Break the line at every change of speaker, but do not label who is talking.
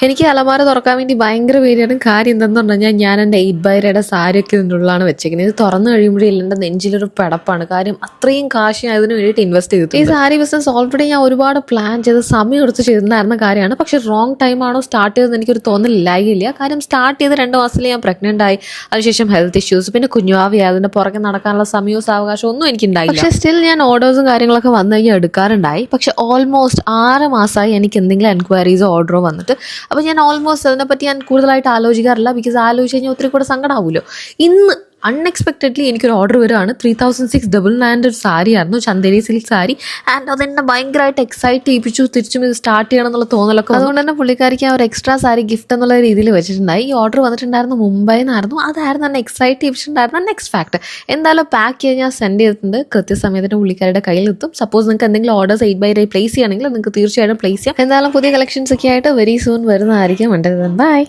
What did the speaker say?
എനിക്ക് അലമാര തുറക്കാൻ വേണ്ടി ഭയങ്കര പേടിയാണ്. കാര്യം എന്തെന്ന് പറഞ്ഞാൽ ഞാൻ എൻ്റെ 8x സാരിയൊക്കെ ഇതിൻ്റെ ഉള്ളിലാണ് വെച്ചേക്കുന്നത്. ഇത് തുറന്നു കഴിയുമ്പോഴേ എൻ്റെ നെഞ്ചിലൊരു പിടപ്പാണ്. കാര്യം അത്രയും കാശ് ഞാൻ ഇതിന് വേണ്ടിയിട്ട് ഇൻവെസ്റ്റ് ചെയ്തിട്ടുണ്ട്. ഈ സാരി ബിസിനസ് ഓൾറെഡി ഞാൻ ഒരുപാട് പ്ലാൻ ചെയ്ത് സമയം എടുത്ത് ചെയ്തിട്ടുണ്ടായിരുന്ന കാര്യമാണ്. പക്ഷേ റോങ് ടൈമാണോ സ്റ്റാർട്ട് ചെയ്തതെന്ന് എനിക്കൊരു തോന്നലില്ലായില്ല. കാര്യം സ്റ്റാർട്ട് ചെയ്ത് 2 മാസത്തിൽ ഞാൻ പ്രഗ്നൻ്റ് ആയി. അതിനുശേഷം ഹെൽത്ത് ഇഷ്യൂസ്, പിന്നെ കുഞ്ഞുവാവി, അതിൻ്റെ പുറകെ നടക്കാനുള്ള സമയവും സാവകാശവും ഒന്നും എനിക്കുണ്ടായില്ല. പക്ഷേ സ്റ്റിൽ ഞാൻ ഓർഡേഴ്സും കാര്യങ്ങളൊക്കെ വന്നു കഴിഞ്ഞാൽ എടുക്കാറുണ്ടായി. പക്ഷേ ഓൾമോസ്റ്റ് 6 മാസമായി എനിക്ക് എന്തെങ്കിലും എൻക്വയറീസോ ഓർഡറോ വന്നിട്ട്. അപ്പോൾ ഞാൻ ഓൾമോസ്റ്റ് അതിനെപ്പറ്റി ഞാൻ കൂടുതലായിട്ട് ആലോചിക്കാറില്ല. ബിക്കോസ് ആലോചിച്ച് കഴിഞ്ഞാൽ ഒത്തിരി കൂടെ സങ്കടമാവുമല്ലോ. ഇന്ന് അൺഎക്സ്പെക്റ്റഡ്ലി എനിക്കൊരു ഓർഡർ വരികയാണ്. 3699 ഒരു സാരിയായിരുന്നു, ചന്ദേരി സിൽക്ക് സാരി. ആൻഡ് അതെന്നെ ഭയങ്കരമായിട്ട് എക്സൈറ്റ് ചെയ്യിപ്പിച്ചു. തിരിച്ചും ഇത് സ്റ്റാർട്ട് ചെയ്യണം എന്നുള്ള തോന്നലൊക്കെ. അതുകൊണ്ട് തന്നെ പുള്ളിക്കാരിക്ക് ആ ഒരു എക്സ്ട്രാ സാരി ഗിഫ്റ്റ് എന്നുള്ള രീതിയിൽ വെച്ചിട്ടുണ്ടായി. ഈ ഓർഡർ വന്നിട്ടുണ്ടായിരുന്നു മുംബൈയിൽ നിന്നായിരുന്നു. അതായിരുന്നു എന്നെ എക്സൈറ്റ് ചെയ്യിപ്പിച്ചിട്ടുണ്ടായിരുന്ന നെക്സ്റ്റ് ഫാക്ട്. എന്തായാലും പാക്ക് ചെയ്ത് ഞാൻ സെൻഡ് ചെയ്തിട്ടുണ്ട്. കൃത്യസമയത്തിന് പുള്ളിക്കാരുടെ കയ്യിലെത്തും. സപ്പോസ് നിങ്ങൾക്ക് എന്തെങ്കിലും ഓർഡേഴ്സ് 8x പ്ലേസ് ചെയ്യണമെങ്കിൽ നിങ്ങൾക്ക് തീർച്ചയായിട്ടും പ്ലേസ് ചെയ്യാം. എന്തായാലും പുതിയ കളക്ഷൻസ് ഒക്കെ ആയിട്ട് വെരി സൂൺ വരുന്നതായിരിക്കും. ബൈ.